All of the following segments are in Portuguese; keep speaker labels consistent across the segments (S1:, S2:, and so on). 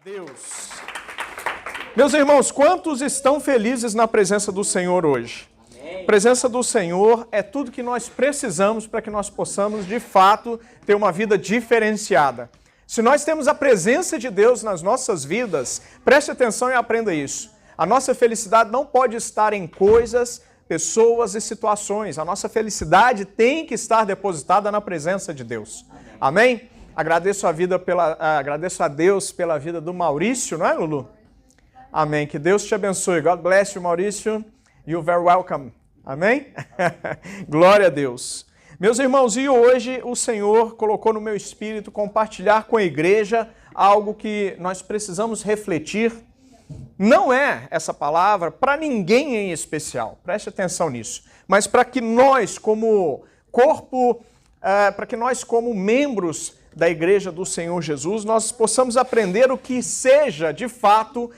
S1: Deus. Meus irmãos, quantos estão felizes na presença do Senhor hoje? A presença do Senhor é tudo que nós precisamos para que nós possamos, de fato, ter uma vida diferenciada. Se nós temos a presença de Deus nas nossas vidas, preste atenção e aprenda isso. A nossa felicidade não pode estar em coisas, pessoas e situações. A nossa felicidade tem que estar depositada na presença de Deus. Amém? Agradeço a Deus pela vida do Maurício, não é, Lulu? Amém. Que Deus te abençoe. God bless you, Maurício. You're very welcome. Amém? Glória a Deus. Meus irmãos, e hoje o Senhor colocou no meu espírito compartilhar com a igreja algo que nós precisamos refletir. Não é essa palavra para ninguém em especial, preste atenção nisso, mas para que nós como corpo, para que nós como membros da Igreja do Senhor Jesus, nós possamos aprender o que seja, de fato,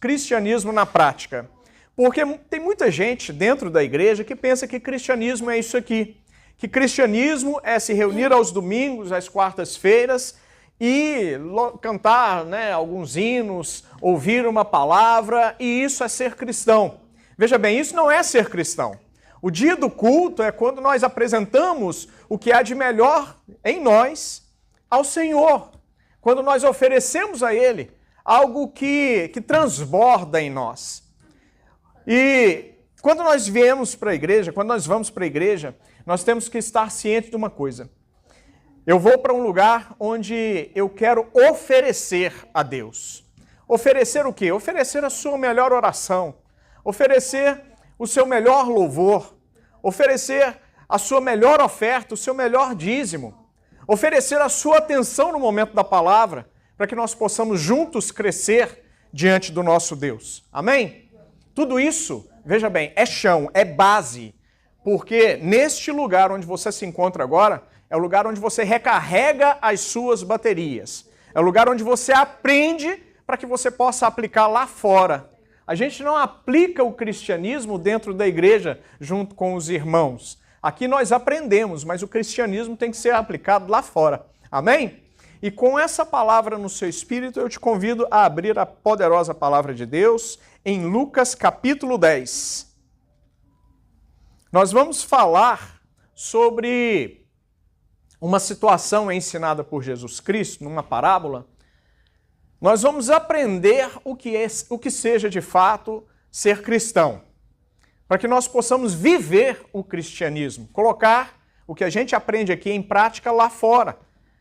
S1: cristianismo na prática. Porque tem muita gente dentro da igreja que pensa que cristianismo é isso aqui, que cristianismo é se reunir aos domingos, às quartas-feiras, e cantar, alguns hinos, ouvir uma palavra, e isso é ser cristão. Veja bem, isso não é ser cristão. O dia do culto é quando nós apresentamos o que há de melhor em nós ao Senhor, quando nós oferecemos a Ele algo que transborda em nós. E quando nós viemos para a igreja, quando nós vamos para a igreja, nós temos que estar cientes de uma coisa. Eu vou para um lugar onde eu quero oferecer a Deus. Oferecer o quê? Oferecer a sua melhor oração, oferecer o seu melhor louvor, oferecer a sua melhor oferta, o seu melhor dízimo, oferecer a sua atenção no momento da palavra, para que nós possamos juntos crescer diante do nosso Deus. Amém? Tudo isso, veja bem, é chão, é base, porque neste lugar onde você se encontra agora, é o lugar onde você recarrega as suas baterias. É o lugar onde você aprende para que você possa aplicar lá fora. A gente não aplica o cristianismo dentro da igreja junto com os irmãos. Aqui nós aprendemos, mas o cristianismo tem que ser aplicado lá fora. Amém? E com essa palavra no seu espírito, eu te convido a abrir a poderosa palavra de Deus em Lucas capítulo 10. Nós vamos falar sobre uma situação ensinada por Jesus Cristo, numa parábola. Nós vamos aprender o que seja de fato ser cristão, para que nós possamos viver o cristianismo, colocar o que a gente aprende aqui em prática lá fora,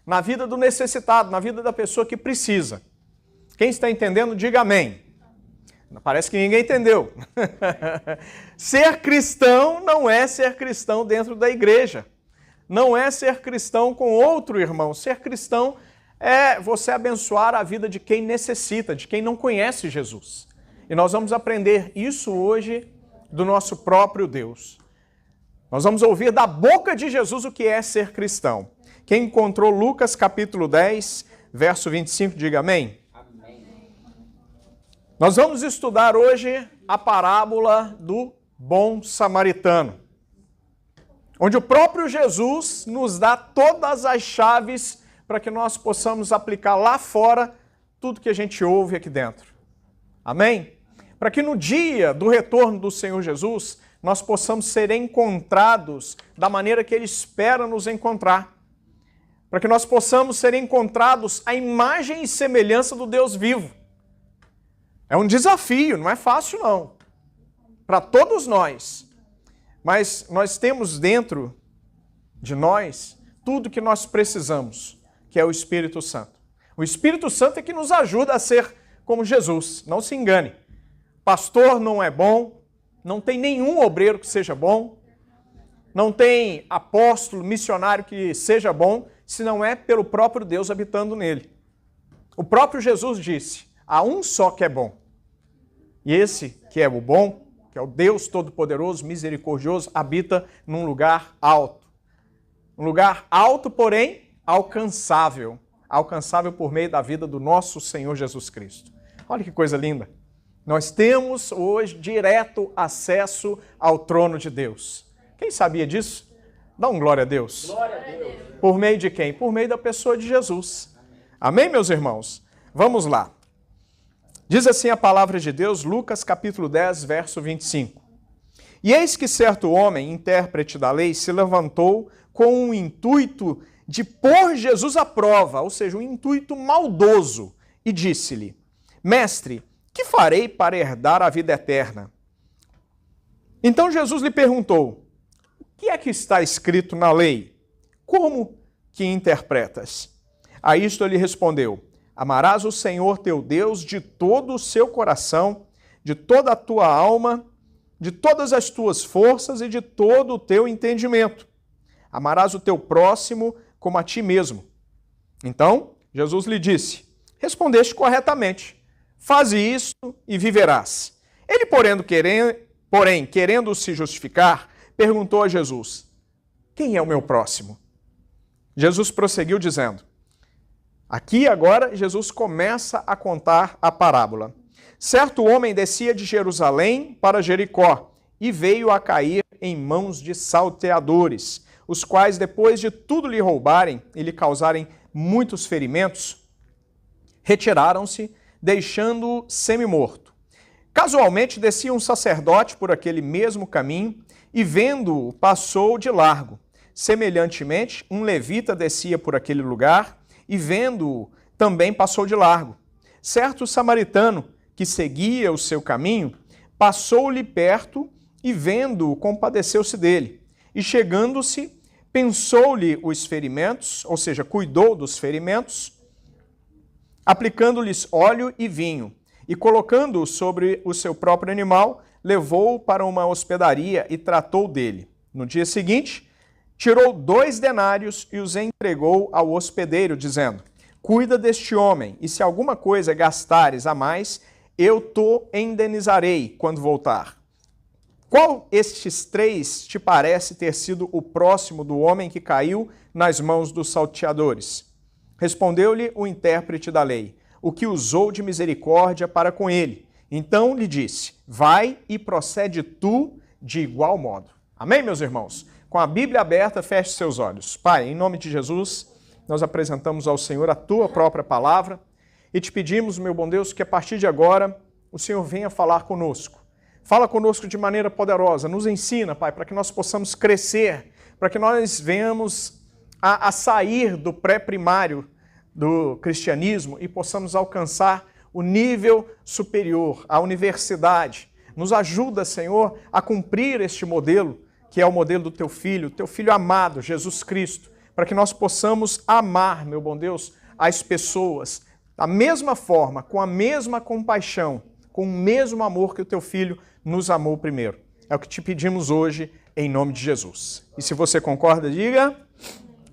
S1: na vida do necessitado, na vida da pessoa que precisa. Quem está entendendo, diga amém. Parece que ninguém entendeu. Ser cristão não é ser cristão dentro da igreja. Não é ser cristão com outro irmão. Ser cristão é você abençoar a vida de quem necessita, de quem não conhece Jesus. E nós vamos aprender isso hoje do nosso próprio Deus. Nós vamos ouvir da boca de Jesus o que é ser cristão. Quem encontrou Lucas capítulo 10, verso 25, diga amém. Nós vamos estudar hoje a parábola do bom samaritano, onde o próprio Jesus nos dá todas as chaves para que nós possamos aplicar lá fora tudo que a gente ouve aqui dentro. Amém? Para que no dia do retorno do Senhor Jesus, nós possamos ser encontrados da maneira que Ele espera nos encontrar. Para que nós possamos ser encontrados à imagem e semelhança do Deus vivo. É um desafio, não é fácil não, para todos nós. Mas nós temos dentro de nós tudo que nós precisamos, que é o Espírito Santo. O Espírito Santo é que nos ajuda a ser como Jesus, não se engane. Pastor não é bom, não tem nenhum obreiro que seja bom, não tem apóstolo, missionário que seja bom, se não é pelo próprio Deus habitando nele. O próprio Jesus disse, há um só que é bom. E esse que é o bom, que é o Deus Todo-Poderoso, Misericordioso, habita num lugar alto. Um lugar alto, porém, alcançável. Alcançável por meio da vida do nosso Senhor Jesus Cristo. Olha que coisa linda. Nós temos hoje direto acesso ao trono de Deus. Quem sabia disso? Dá um glória a Deus.
S2: Glória a Deus.
S1: Por meio de quem? Por meio da pessoa de Jesus. Amém, meus irmãos? Vamos lá. Diz assim a palavra de Deus, Lucas capítulo 10, verso 25. E eis que certo homem, intérprete da lei, se levantou com o intuito de pôr Jesus à prova, ou seja, um intuito maldoso, e disse-lhe: Mestre, que farei para herdar a vida eterna? Então Jesus lhe perguntou: O que é que está escrito na lei? Como que interpretas? A isto ele respondeu: Amarás o Senhor teu Deus de todo o seu coração, de toda a tua alma, de todas as tuas forças e de todo o teu entendimento. Amarás o teu próximo como a ti mesmo. Então, Jesus lhe disse: Respondeste corretamente. Faze isto e viverás. Ele, porém, querendo se justificar, perguntou a Jesus: Quem é o meu próximo? Jesus prosseguiu dizendo. Aqui agora Jesus começa a contar a parábola. Certo homem descia de Jerusalém para Jericó e veio a cair em mãos de salteadores, os quais, depois de tudo lhe roubarem e lhe causarem muitos ferimentos, retiraram-se, deixando-o semi-morto. Casualmente descia um sacerdote por aquele mesmo caminho e, vendo-o, passou de largo. Semelhantemente, um levita descia por aquele lugar e, vendo-o, também passou de largo. Certo samaritano, que seguia o seu caminho, passou-lhe perto e, vendo-o, compadeceu-se dele. E, chegando-se, pensou-lhe os ferimentos, ou seja, cuidou dos ferimentos, aplicando-lhes óleo e vinho. E, colocando-o sobre o seu próprio animal, levou-o para uma hospedaria e tratou dele. No dia seguinte, tirou 2 denários e os entregou ao hospedeiro, dizendo: Cuida deste homem, e se alguma coisa gastares a mais, eu te indenizarei quando voltar. Qual estes 3 te parece ter sido o próximo do homem que caiu nas mãos dos salteadores? Respondeu-lhe o intérprete da lei: O que usou de misericórdia para com ele. Então lhe disse: Vai e procede tu de igual modo. Amém, meus irmãos? Com a Bíblia aberta, feche seus olhos. Pai, em nome de Jesus, nós apresentamos ao Senhor a tua própria palavra e te pedimos, meu bom Deus, que a partir de agora o Senhor venha falar conosco. Fala conosco de maneira poderosa, nos ensina, Pai, para que nós possamos crescer, para que nós venhamos a sair do pré-primário do cristianismo e possamos alcançar o nível superior, a universidade. Nos ajuda, Senhor, a cumprir este modelo, que é o modelo do teu filho amado, Jesus Cristo, para que nós possamos amar, meu bom Deus, as pessoas da mesma forma, com a mesma compaixão, com o mesmo amor que o teu filho nos amou primeiro. É o que te pedimos hoje, em nome de Jesus. E se você concorda, diga: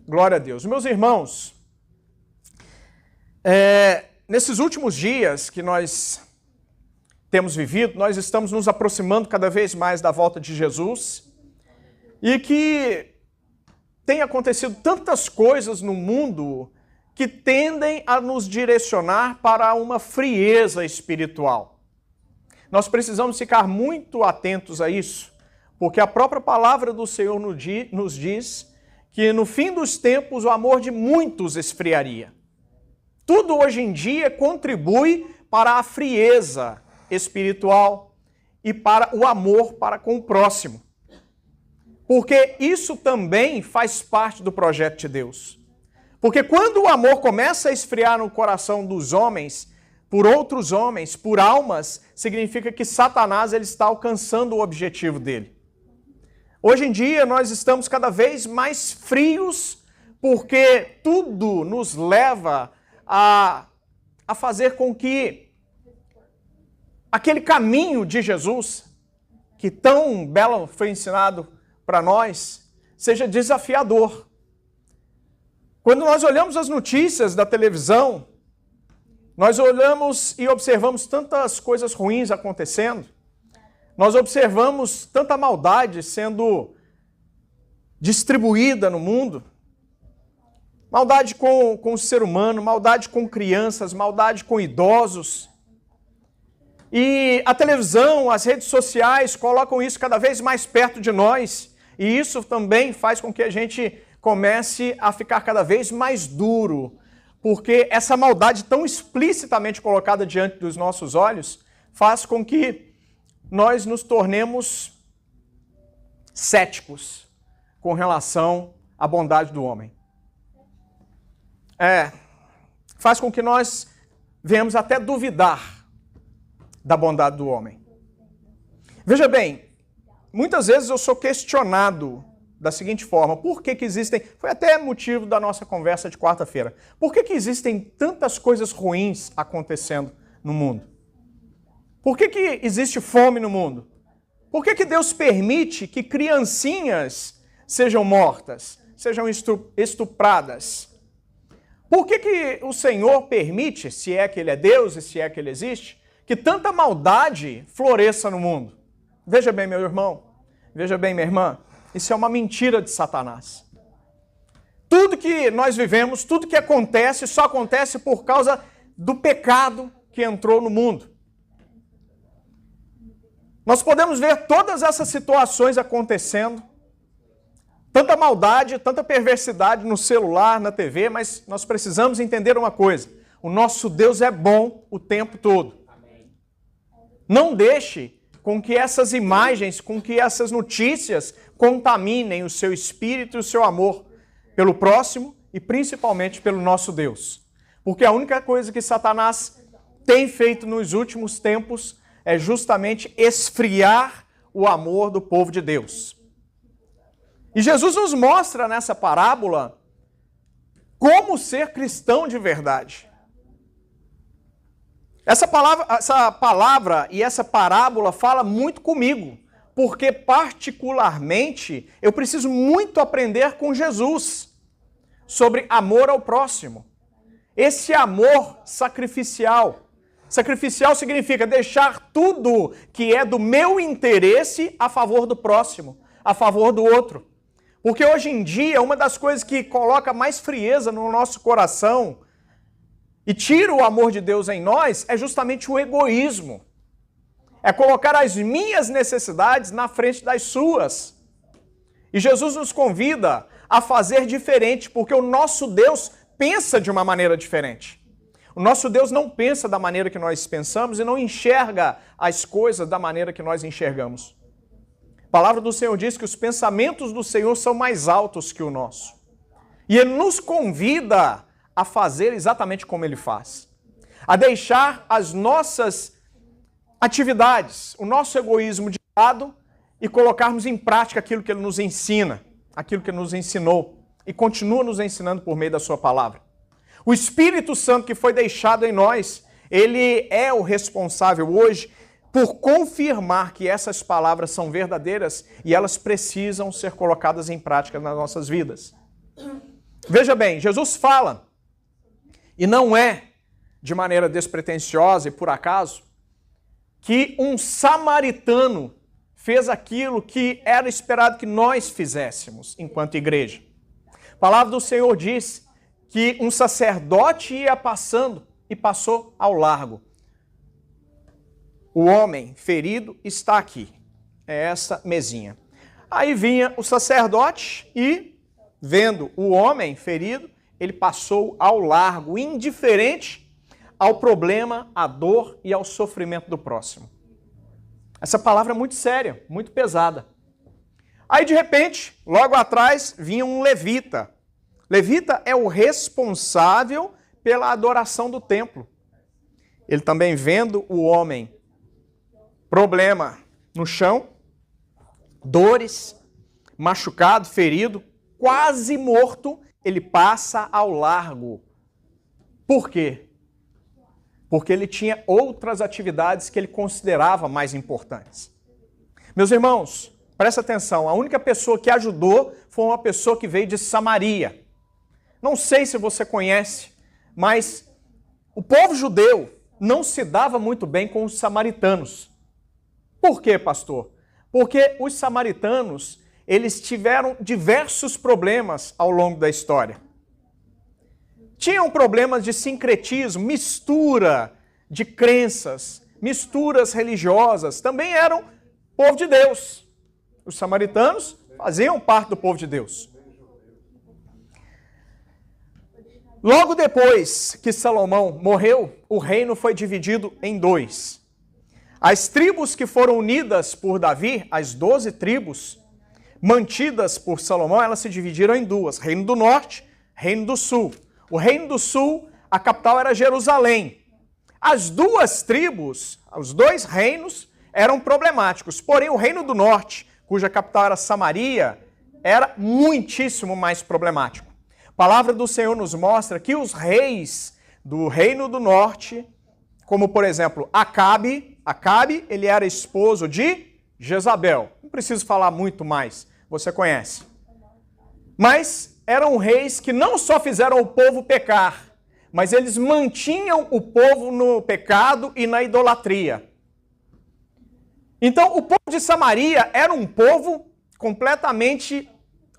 S1: glória a Deus. Meus irmãos, nesses últimos dias que nós temos vivido, nós estamos nos aproximando cada vez mais da volta de Jesus e que tem acontecido tantas coisas no mundo que tendem a nos direcionar para uma frieza espiritual. Nós precisamos ficar muito atentos a isso, porque a própria palavra do Senhor nos diz que no fim dos tempos o amor de muitos esfriaria. Tudo hoje em dia contribui para a frieza espiritual e para o amor para com o próximo. Porque isso também faz parte do projeto de Deus. Porque quando o amor começa a esfriar no coração dos homens, por outros homens, por almas, significa que Satanás ele está alcançando o objetivo dele. Hoje em dia nós estamos cada vez mais frios, porque tudo nos leva a fazer com que aquele caminho de Jesus, que tão belo foi ensinado para nós, seja desafiador. Quando nós olhamos as notícias da televisão, nós olhamos e observamos tantas coisas ruins acontecendo, nós observamos tanta maldade sendo distribuída no mundo, maldade com o ser humano, maldade com crianças, maldade com idosos. E a televisão, as redes sociais colocam isso cada vez mais perto de nós, e isso também faz com que a gente comece a ficar cada vez mais duro porque essa maldade tão explicitamente colocada diante dos nossos olhos faz com que nós nos tornemos céticos com relação à bondade do homem. Faz com que nós venhamos até duvidar da bondade do homem. Veja bem, muitas vezes eu sou questionado da seguinte forma: por que existem, foi até motivo da nossa conversa de quarta-feira, por que existem tantas coisas ruins acontecendo no mundo? Por que existe fome no mundo? Por que Deus permite que criancinhas sejam mortas, sejam estupradas? Por que o Senhor permite, se é que Ele é Deus e se é que Ele existe, que tanta maldade floresça no mundo? Veja bem, meu irmão, veja bem, minha irmã, isso é uma mentira de Satanás. Tudo que nós vivemos, tudo que acontece, só acontece por causa do pecado que entrou no mundo. Nós podemos ver todas essas situações acontecendo, tanta maldade, tanta perversidade no celular, na TV, mas nós precisamos entender uma coisa: o nosso Deus é bom o tempo todo. Não deixe com que essas imagens, com que essas notícias contaminem o seu espírito e o seu amor pelo próximo e principalmente pelo nosso Deus. Porque a única coisa que Satanás tem feito nos últimos tempos é justamente esfriar o amor do povo de Deus. E Jesus nos mostra nessa parábola como ser cristão de verdade. Essa palavra e essa parábola fala muito comigo, porque particularmente eu preciso muito aprender com Jesus sobre amor ao próximo. Esse amor sacrificial. Sacrificial significa deixar tudo que é do meu interesse a favor do próximo, a favor do outro. Porque hoje em dia, uma das coisas que coloca mais frieza no nosso coração e tira o amor de Deus em nós é justamente o egoísmo. É colocar as minhas necessidades na frente das suas. E Jesus nos convida a fazer diferente, porque o nosso Deus pensa de uma maneira diferente. O nosso Deus não pensa da maneira que nós pensamos e não enxerga as coisas da maneira que nós enxergamos. A palavra do Senhor diz que os pensamentos do Senhor são mais altos que o nosso. E Ele nos convida a fazer exatamente como Ele faz. A deixar as nossas atividades, o nosso egoísmo de lado e colocarmos em prática aquilo que Ele nos ensina, aquilo que Ele nos ensinou e continua nos ensinando por meio da Sua palavra. O Espírito Santo que foi deixado em nós, Ele é o responsável hoje por confirmar que essas palavras são verdadeiras e elas precisam ser colocadas em prática nas nossas vidas. Veja bem, Jesus fala, e não é de maneira despretensiosa e por acaso, que um samaritano fez aquilo que era esperado que nós fizéssemos enquanto igreja. A palavra do Senhor diz que um sacerdote ia passando e passou ao largo. O homem ferido está aqui. É essa mesinha. Aí vinha o sacerdote e, vendo o homem ferido, ele passou ao largo, indiferente ao problema, à dor e ao sofrimento do próximo. Essa palavra é muito séria, muito pesada. Aí, de repente, logo atrás, vinha um levita. Levita é o responsável pela adoração do templo. Ele também vendo o homem, problema no chão, dores, machucado, ferido, quase morto, ele passa ao largo. Por quê? Porque ele tinha outras atividades que ele considerava mais importantes. Meus irmãos, presta atenção, a única pessoa que ajudou foi uma pessoa que veio de Samaria. Não sei se você conhece, mas o povo judeu não se dava muito bem com os samaritanos. Por quê, pastor? Porque os samaritanos, eles tiveram diversos problemas ao longo da história. Tinham problemas de sincretismo, mistura de crenças, misturas religiosas. Também eram povo de Deus. Os samaritanos faziam parte do povo de Deus. Logo depois que Salomão morreu, o reino foi dividido em dois. As tribos que foram unidas por Davi, as 12 tribos, mantidas por Salomão, elas se dividiram em duas: Reino do Norte, Reino do Sul. O Reino do Sul, a capital era Jerusalém. As duas tribos, os dois reinos, eram problemáticos. Porém, o Reino do Norte, cuja capital era Samaria, era muitíssimo mais problemático. A palavra do Senhor nos mostra que os reis do Reino do Norte, como por exemplo Acabe, ele era esposo de Jezabel. Não preciso falar muito mais, você conhece. Mas eram reis que não só fizeram o povo pecar, mas eles mantinham o povo no pecado e na idolatria. Então, o povo de Samaria era um povo completamente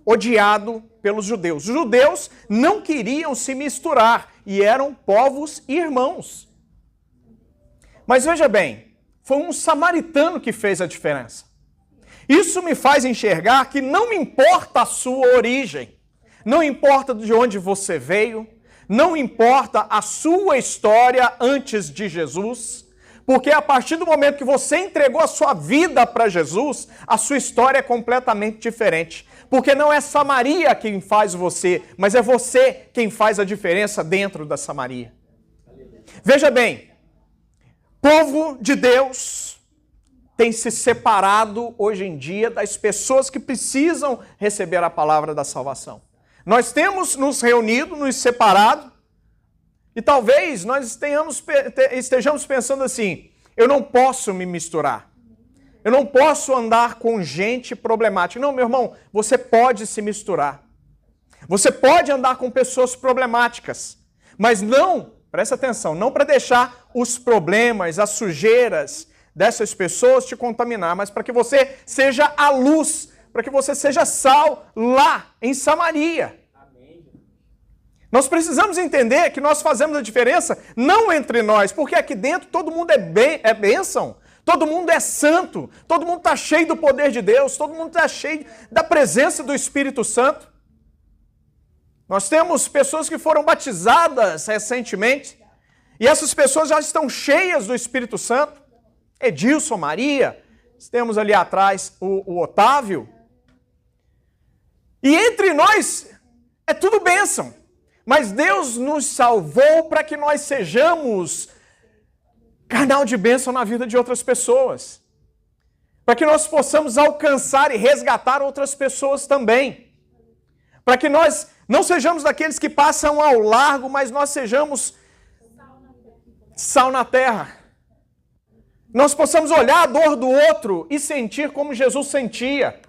S1: odiado pelos judeus. Os judeus não queriam se misturar e eram povos irmãos. Mas veja bem, foi um samaritano que fez a diferença. Isso me faz enxergar que não me importa a sua origem, não importa de onde você veio, não importa a sua história antes de Jesus, porque a partir do momento que você entregou a sua vida para Jesus, a sua história é completamente diferente. Porque não é Samaria quem faz você, mas é você quem faz a diferença dentro da Samaria. Veja bem, povo de Deus tem se separado hoje em dia das pessoas que precisam receber a palavra da salvação. Nós temos nos reunido, nos separado, e talvez nós estejamos pensando assim: eu não posso me misturar, eu não posso andar com gente problemática. Não, meu irmão, você pode se misturar, você pode andar com pessoas problemáticas, mas não, presta atenção, não para deixar os problemas, as sujeiras dessas pessoas te contaminar, mas para que você seja a luz, para que você seja sal lá em Samaria. Nós precisamos entender que nós fazemos a diferença não entre nós, porque aqui dentro todo mundo é bênção, todo mundo é santo, todo mundo está cheio do poder de Deus, todo mundo está cheio da presença do Espírito Santo. Nós temos pessoas que foram batizadas recentemente, e essas pessoas já estão cheias do Espírito Santo. Edilson, Maria, temos ali atrás o Otávio. E entre nós é tudo bênção. Mas Deus nos salvou para que nós sejamos canal de bênção na vida de outras pessoas. Para que nós possamos alcançar e resgatar outras pessoas também. Para que nós não sejamos daqueles que passam ao largo, mas nós sejamos sal na terra. Nós possamos olhar a dor do outro e sentir como Jesus sentia.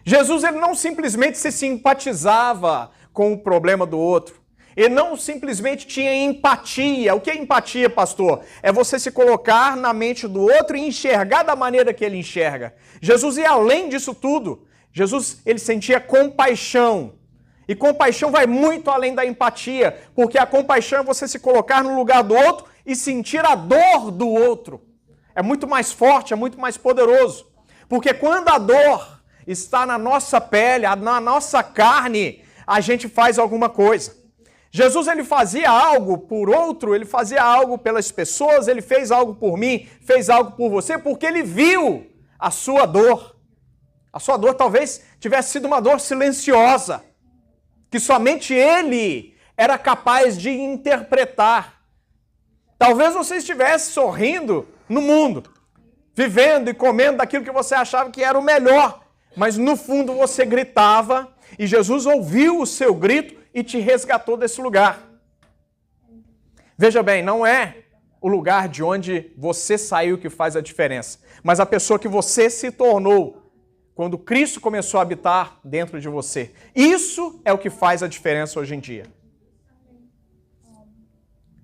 S1: Jesus, ele não simplesmente se simpatizava com o problema do outro. Ele não simplesmente tinha empatia. O que é empatia, pastor? É você se colocar na mente do outro e enxergar da maneira que ele enxerga. Jesus ia além disso tudo. Jesus, ele sentia compaixão. E compaixão vai muito além da empatia, porque a compaixão é você se colocar no lugar do outro e sentir a dor do outro. É muito mais forte, é muito mais poderoso. Porque quando a dor está na nossa pele, na nossa carne, a gente faz alguma coisa. Jesus, ele fazia algo por outro, ele fazia algo pelas pessoas, ele fez algo por mim, fez algo por você, porque ele viu a sua dor. A sua dor talvez tivesse sido uma dor silenciosa, que somente ele era capaz de interpretar. Talvez você estivesse sorrindo no mundo, vivendo e comendo daquilo que você achava que era o melhor, mas no fundo você gritava e Jesus ouviu o seu grito e te resgatou desse lugar. Veja bem, não é o lugar de onde você saiu que faz a diferença, mas a pessoa que você se tornou quando Cristo começou a habitar dentro de você. Isso é o que faz a diferença hoje em dia.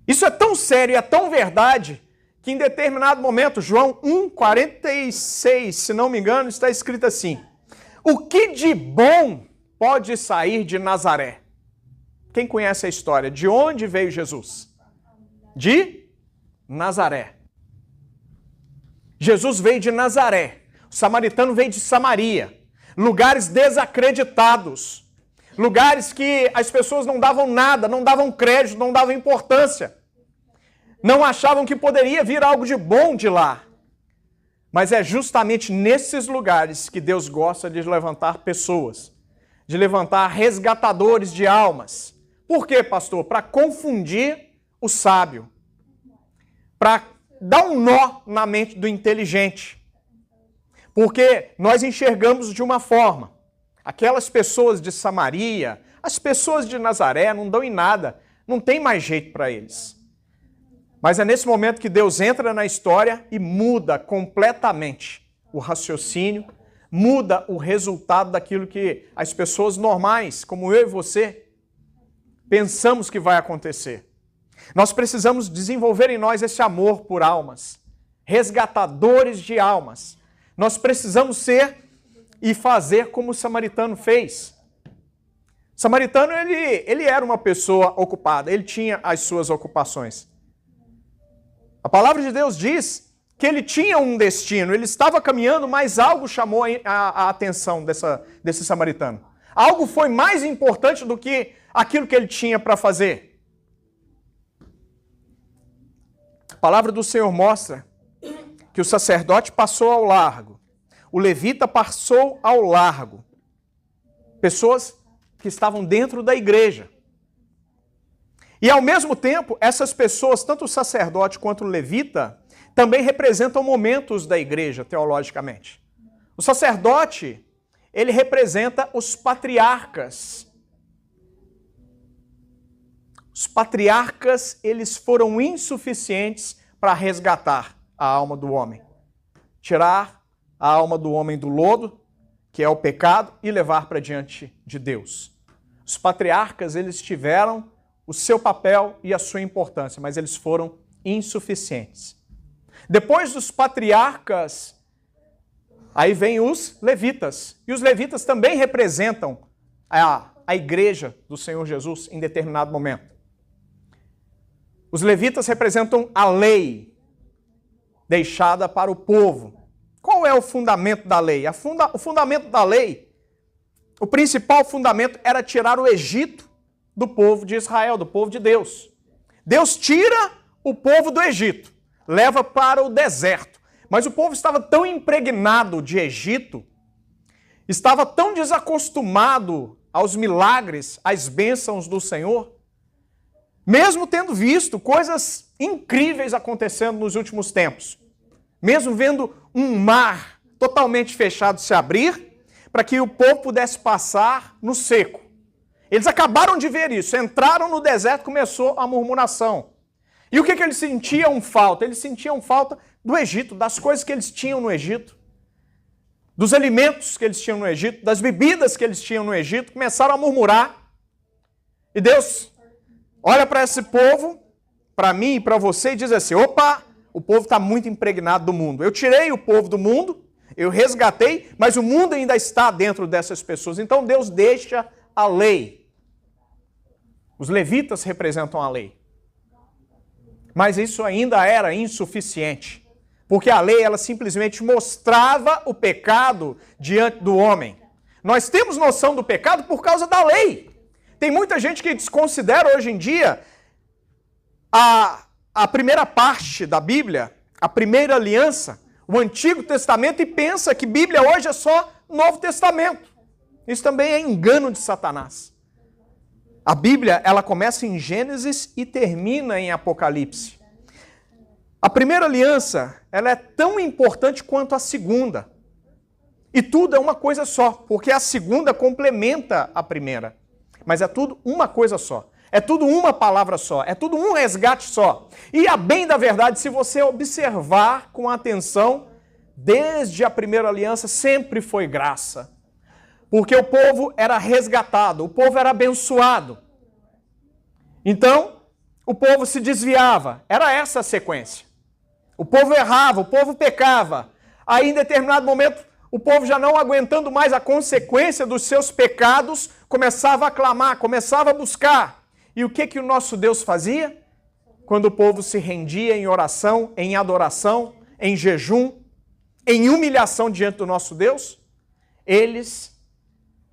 S1: Isso é tão sério e é tão verdade que em determinado momento, João 1,46, se não me engano, está escrito assim: o que de bom pode sair de Nazaré? Quem conhece a história? De onde veio Jesus? De Nazaré. Jesus veio de Nazaré. O samaritano veio de Samaria. Lugares desacreditados. lugares que as pessoas não davam nada, não davam crédito, não davam importância, não achavam que poderia vir algo de bom de lá. Mas é justamente nesses lugares que Deus gosta de levantar pessoas, de levantar resgatadores de almas. Por quê, pastor? Para confundir o sábio, para dar um nó na mente do inteligente. Porque nós enxergamos de uma forma. Aquelas pessoas de Samaria, as pessoas de Nazaré não dão em nada, não tem mais jeito para eles. Mas é nesse momento que Deus entra na história e muda completamente o raciocínio, muda o resultado daquilo que as pessoas normais, como eu e você, pensamos que vai acontecer. Nós precisamos desenvolver em nós esse amor por almas, resgatadores de almas. Nós precisamos ser e fazer como o samaritano fez. O samaritano, ele era uma pessoa ocupada, ele tinha as suas ocupações. A palavra de Deus diz que ele tinha um destino, ele estava caminhando, mas algo chamou a atenção desse samaritano. Algo foi mais importante do que aquilo que ele tinha para fazer. A palavra do Senhor mostra que o sacerdote passou ao largo, o levita passou ao largo. Pessoas que estavam dentro da igreja. E ao mesmo tempo, essas pessoas, tanto o sacerdote quanto o levita, também representam momentos da igreja, teologicamente. O sacerdote, ele representa os patriarcas. Os patriarcas, eles foram insuficientes para resgatar a alma do homem. Tirar a alma do homem do lodo, que é o pecado, e levar para diante de Deus. Os patriarcas, eles tiveram o seu papel e a sua importância, mas eles foram insuficientes. Depois dos patriarcas, aí vem os levitas. E os levitas também representam a igreja do Senhor Jesus em determinado momento. Os levitas representam a lei deixada para o povo. Qual é o fundamento da lei? O fundamento da lei, o principal fundamento era tirar o Egito do povo de Israel, do povo de Deus. Deus tira o povo do Egito, leva para o deserto. Mas o povo estava tão impregnado de Egito, estava tão desacostumado aos milagres, às bênçãos do Senhor, mesmo tendo visto coisas incríveis acontecendo nos últimos tempos, mesmo vendo um mar totalmente fechado se abrir, para que o povo pudesse passar no seco. Eles acabaram de ver isso, entraram no deserto, começou a murmuração. E o que eles sentiam falta? Eles sentiam falta do Egito, das coisas que eles tinham no Egito, dos alimentos que eles tinham no Egito, das bebidas que eles tinham no Egito, começaram a murmurar. E Deus olha para esse povo, para mim e para você, e diz assim, opa, o povo está muito impregnado do mundo. Eu tirei o povo do mundo, eu resgatei, mas o mundo ainda está dentro dessas pessoas. Então Deus deixa a lei. Os levitas representam a lei. Mas isso ainda era insuficiente. Porque a lei, ela simplesmente mostrava o pecado diante do homem. Nós temos noção do pecado por causa da lei. Tem muita gente que desconsidera hoje em dia a primeira parte da Bíblia, a primeira aliança, o Antigo Testamento, e pensa que Bíblia hoje é só Novo Testamento. Isso também é engano de Satanás. A Bíblia, ela começa em Gênesis e termina em Apocalipse. A primeira aliança, ela é tão importante quanto a segunda. E tudo é uma coisa só, porque a segunda complementa a primeira. Mas é tudo uma coisa só. É tudo uma palavra só. É tudo um resgate só. E a bem da verdade, se você observar com atenção, desde a primeira aliança sempre foi graça. Porque o povo era resgatado, o povo era abençoado. Então, o povo se desviava. Era essa a sequência. O povo errava, o povo pecava. Aí, em determinado momento, o povo já não aguentando mais a consequência dos seus pecados, começava a clamar, começava a buscar. E o que o nosso Deus fazia? Quando o povo se rendia em oração, em adoração, em jejum, em humilhação diante do nosso Deus, eles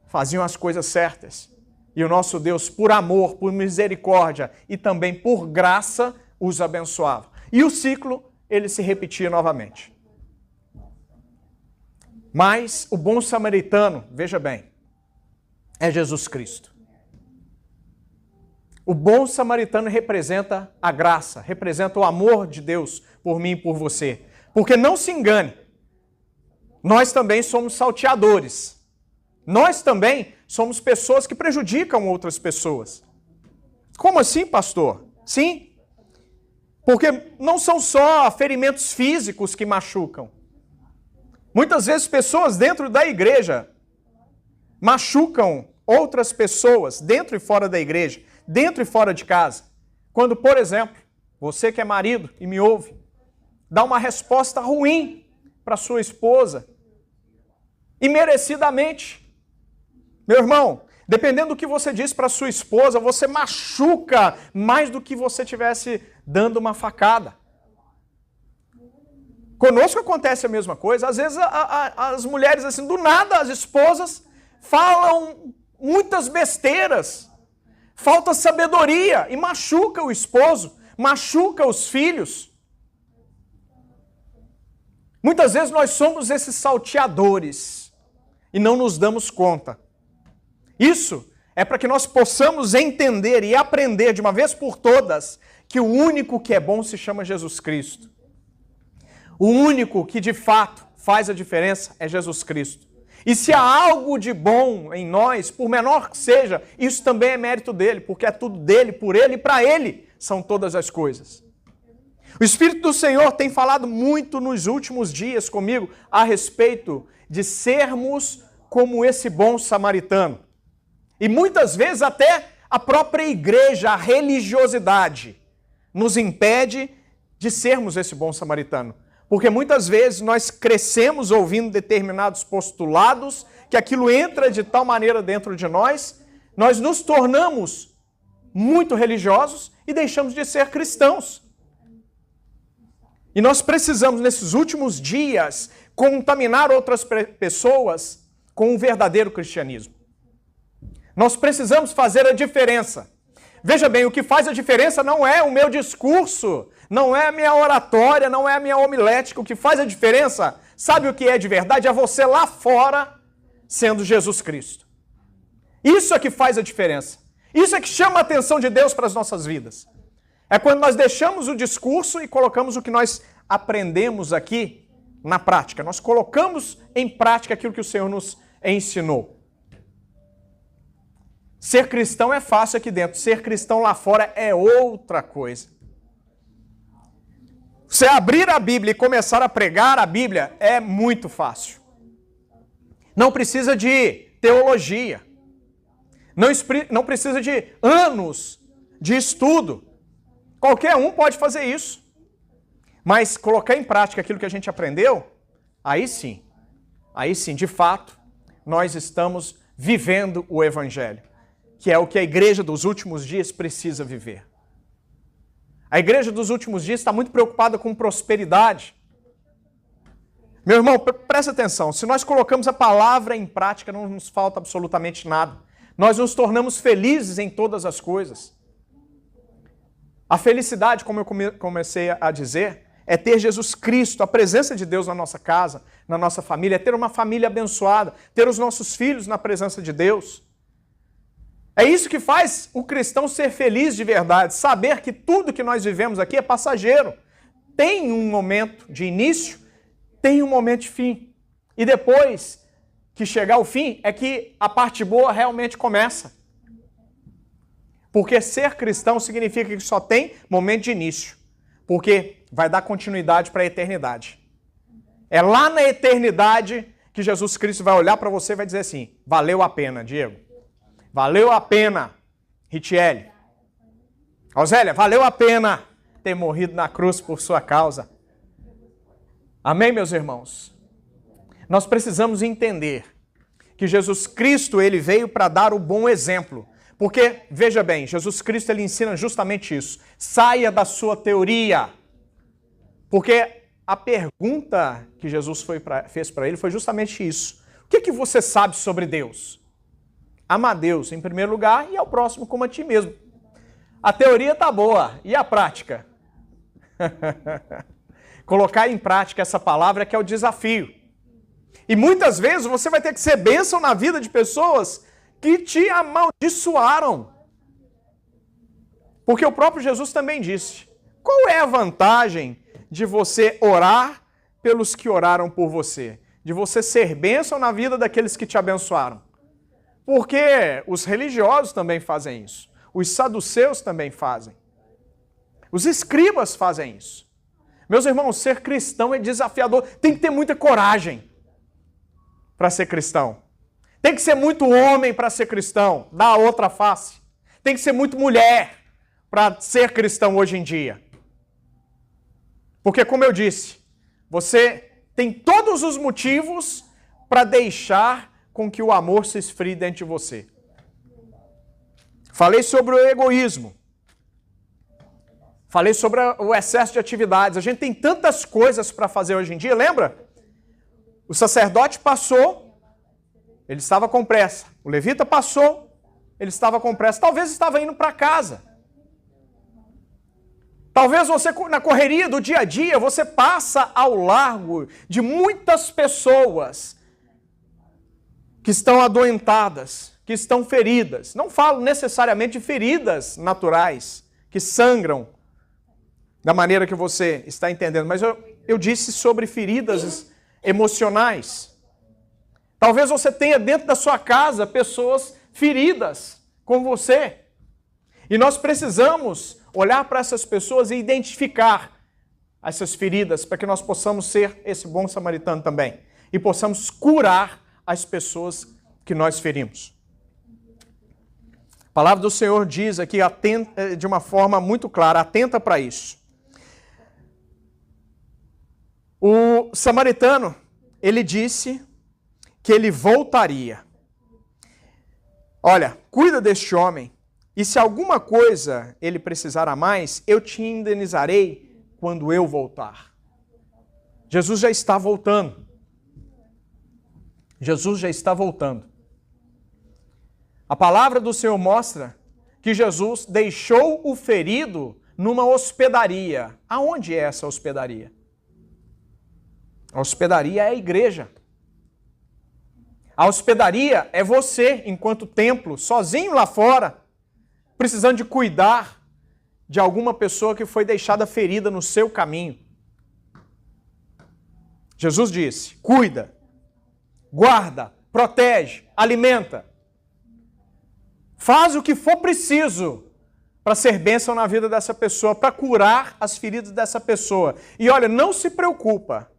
S1: faziam as coisas certas. E o nosso Deus, por amor, por misericórdia e também por graça, os abençoava. E o ciclo, ele se repetia novamente. Mas o bom samaritano, veja bem, é Jesus Cristo. O bom samaritano representa a graça, representa o amor de Deus por mim e por você. Porque não se engane, nós também somos salteadores. Nós também somos pessoas que prejudicam outras pessoas. Como assim, pastor? Sim, porque não são só ferimentos físicos que machucam. Muitas vezes pessoas dentro da igreja machucam outras pessoas dentro e fora da igreja, dentro e fora de casa. Quando, por exemplo, você que é marido e me ouve, dá uma resposta ruim para sua esposa, imerecidamente. Meu irmão, dependendo do que você diz para sua esposa, você machuca mais do que você estivesse dando uma facada. Conosco acontece a mesma coisa. Às vezes as mulheres, assim, do nada, as esposas falam muitas besteiras, falta sabedoria e machuca o esposo, machuca os filhos. Muitas vezes nós somos esses salteadores e não nos damos conta. Isso é para que nós possamos entender e aprender de uma vez por todas que o único que é bom se chama Jesus Cristo. O único que de fato faz a diferença é Jesus Cristo. E se há algo de bom em nós, por menor que seja, isso também é mérito dele, porque é tudo dele, por ele e para ele são todas as coisas. O Espírito do Senhor tem falado muito nos últimos dias comigo a respeito de sermos como esse bom samaritano. E muitas vezes até a própria igreja, a religiosidade, nos impede de sermos esse bom samaritano. Porque muitas vezes nós crescemos ouvindo determinados postulados, que aquilo entra de tal maneira dentro de nós nos tornamos muito religiosos e deixamos de ser cristãos. E nós precisamos, nesses últimos dias, contaminar outras pessoas com o verdadeiro cristianismo. Nós precisamos fazer a diferença. Veja bem, o que faz a diferença não é o meu discurso, não é a minha oratória, não é a minha homilética. O que faz a diferença, sabe o que é de verdade? É você lá fora sendo Jesus Cristo. Isso é que faz a diferença. Isso é que chama a atenção de Deus para as nossas vidas. É quando nós deixamos o discurso e colocamos o que nós aprendemos aqui na prática. Nós colocamos em prática aquilo que o Senhor nos ensinou. Ser cristão é fácil aqui dentro, ser cristão lá fora é outra coisa. Você abrir a Bíblia e começar a pregar a Bíblia é muito fácil. Não precisa de teologia. Não precisa de anos de estudo. Qualquer um pode fazer isso. Mas colocar em prática aquilo que a gente aprendeu, aí sim, de fato, nós estamos vivendo o Evangelho, que é o que a igreja dos últimos dias precisa viver. A igreja dos últimos dias está muito preocupada com prosperidade. Meu irmão, presta atenção, se nós colocamos a palavra em prática, não nos falta absolutamente nada. Nós nos tornamos felizes em todas as coisas. A felicidade, como eu comecei a dizer, é ter Jesus Cristo, a presença de Deus na nossa casa, na nossa família, é ter uma família abençoada, ter os nossos filhos na presença de Deus. É isso que faz o cristão ser feliz de verdade, saber que tudo que nós vivemos aqui é passageiro. Tem um momento de início, tem um momento de fim. E depois que chegar o fim, é que a parte boa realmente começa. Porque ser cristão significa que só tem momento de início. Porque vai dar continuidade para a eternidade. É lá na eternidade que Jesus Cristo vai olhar para você e vai dizer assim: valeu a pena, Diego. Valeu a pena, Ritiele. Ausélia, valeu a pena ter morrido na cruz por sua causa. Amém, meus irmãos? Nós precisamos entender que Jesus Cristo, ele veio para dar o bom exemplo. Porque, veja bem, Jesus Cristo, ele ensina justamente isso. Saia da sua teoria. Porque a pergunta que Jesus fez para ele foi justamente isso. O que você sabe sobre Deus? Amar Deus em primeiro lugar e ao próximo como a ti mesmo. A teoria tá boa, e a prática? Colocar em prática essa palavra que é o desafio. E muitas vezes você vai ter que ser bênção na vida de pessoas que te amaldiçoaram. Porque o próprio Jesus também disse: qual é a vantagem de você orar pelos que oraram por você? De você ser bênção na vida daqueles que te abençoaram? Porque os religiosos também fazem isso. Os saduceus também fazem. Os escribas fazem isso. Meus irmãos, ser cristão é desafiador. Tem que ter muita coragem para ser cristão. Tem que ser muito homem para ser cristão, dar a outra face. Tem que ser muito mulher para ser cristão hoje em dia. Porque, como eu disse, você tem todos os motivos para deixar com que o amor se esfrie dentro de você. Falei sobre o egoísmo. Falei sobre o excesso de atividades. A gente tem tantas coisas para fazer hoje em dia, lembra? O sacerdote passou, ele estava com pressa. O levita passou, ele estava com pressa. Talvez estava indo para casa. Talvez você, na correria do dia a dia, você passa ao largo de muitas pessoas que estão adoentadas, que estão feridas. Não falo necessariamente de feridas naturais, que sangram da maneira que você está entendendo, mas eu disse sobre feridas emocionais. Talvez você tenha dentro da sua casa pessoas feridas com você. E nós precisamos olhar para essas pessoas e identificar essas feridas para que nós possamos ser esse bom samaritano também. E possamos curar as pessoas que nós ferimos. A palavra do Senhor diz aqui de uma forma muito clara, atenta para isso. O samaritano, ele disse que ele voltaria. Olha, cuida deste homem, e se alguma coisa ele precisar a mais, eu te indenizarei quando eu voltar. Jesus já está voltando. Jesus já está voltando. A palavra do Senhor mostra que Jesus deixou o ferido numa hospedaria. Aonde é essa hospedaria? A hospedaria é a igreja. A hospedaria é você, enquanto templo, sozinho lá fora, precisando de cuidar de alguma pessoa que foi deixada ferida no seu caminho. Jesus disse: cuida, guarda, protege, alimenta. Faz o que for preciso para ser bênção na vida dessa pessoa, para curar as feridas dessa pessoa. E olha, não se preocupa,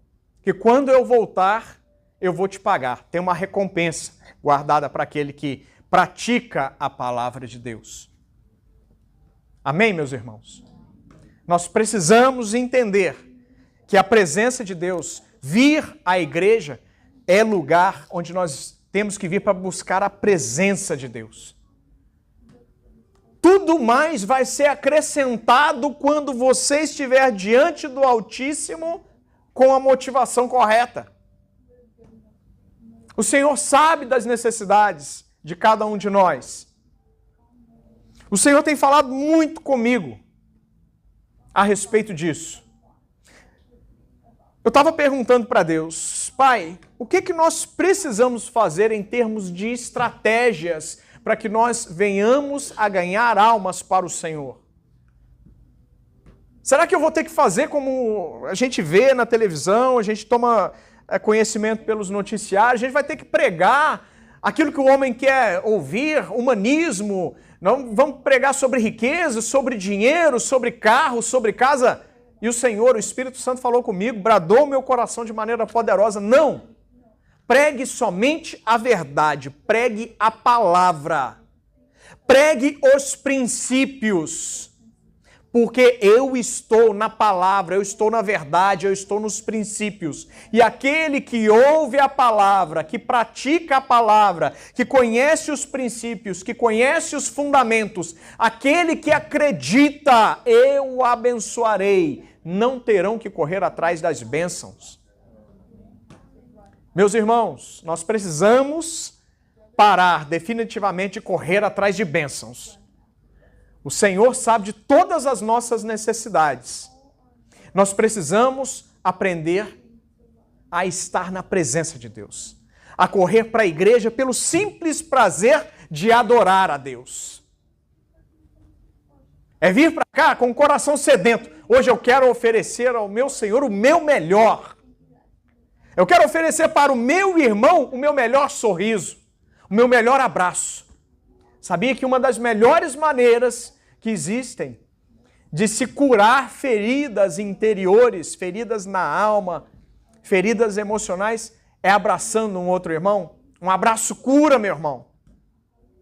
S1: que quando eu voltar, eu vou te pagar. Tem uma recompensa guardada para aquele que pratica a palavra de Deus. Amém, meus irmãos? Nós precisamos entender que a presença de Deus, vir à igreja, é lugar onde nós temos que vir para buscar a presença de Deus. Tudo mais vai ser acrescentado quando você estiver diante do Altíssimo com a motivação correta. O Senhor sabe das necessidades de cada um de nós. O Senhor tem falado muito comigo a respeito disso. Eu estava perguntando para Deus: Pai, o que nós precisamos fazer em termos de estratégias para que nós venhamos a ganhar almas para o Senhor? Será que eu vou ter que fazer como a gente vê na televisão, a gente toma conhecimento pelos noticiários, a gente vai ter que pregar aquilo que o homem quer ouvir, humanismo, não vamos pregar sobre riqueza, sobre dinheiro, sobre carro, sobre casa? E o Senhor, o Espírito Santo falou comigo, bradou meu coração de maneira poderosa: não! Pregue somente a verdade, pregue a palavra, pregue os princípios, porque eu estou na palavra, eu estou na verdade, eu estou nos princípios. E aquele que ouve a palavra, que pratica a palavra, que conhece os princípios, que conhece os fundamentos, aquele que acredita, eu o abençoarei, não terão que correr atrás das bênçãos. Meus irmãos, nós precisamos parar definitivamente de correr atrás de bênçãos. O Senhor sabe de todas as nossas necessidades. Nós precisamos aprender a estar na presença de Deus, a correr para a igreja pelo simples prazer de adorar a Deus. É vir para cá com o coração sedento. Hoje eu quero oferecer ao meu Senhor o meu melhor. Eu quero oferecer para o meu irmão o meu melhor sorriso, o meu melhor abraço. Sabia que uma das melhores maneiras que existem de se curar feridas interiores, feridas na alma, feridas emocionais, é abraçando um outro irmão? Um abraço cura, meu irmão.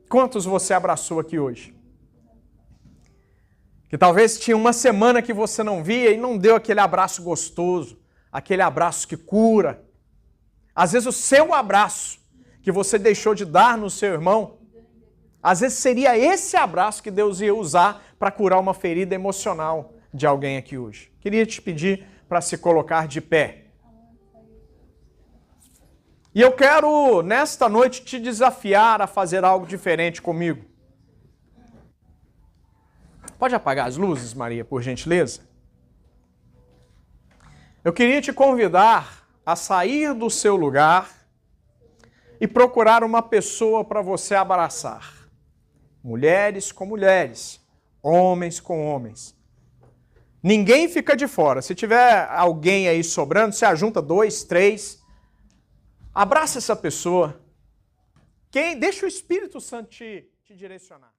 S1: Quantos você abraçou aqui hoje? Que talvez tinha uma semana que você não via e não deu aquele abraço gostoso, aquele abraço que cura. Às vezes o seu abraço que você deixou de dar no seu irmão, às vezes seria esse abraço que Deus ia usar para curar uma ferida emocional de alguém aqui hoje. Queria te pedir para se colocar de pé. E eu quero, nesta noite, te desafiar a fazer algo diferente comigo. Pode apagar as luzes, Maria, por gentileza? Eu queria te convidar a sair do seu lugar e procurar uma pessoa para você abraçar. Mulheres com mulheres, homens com homens. Ninguém fica de fora. Se tiver alguém aí sobrando, você ajunta 2, 3. Abraça essa pessoa. Deixa o Espírito Santo te direcionar.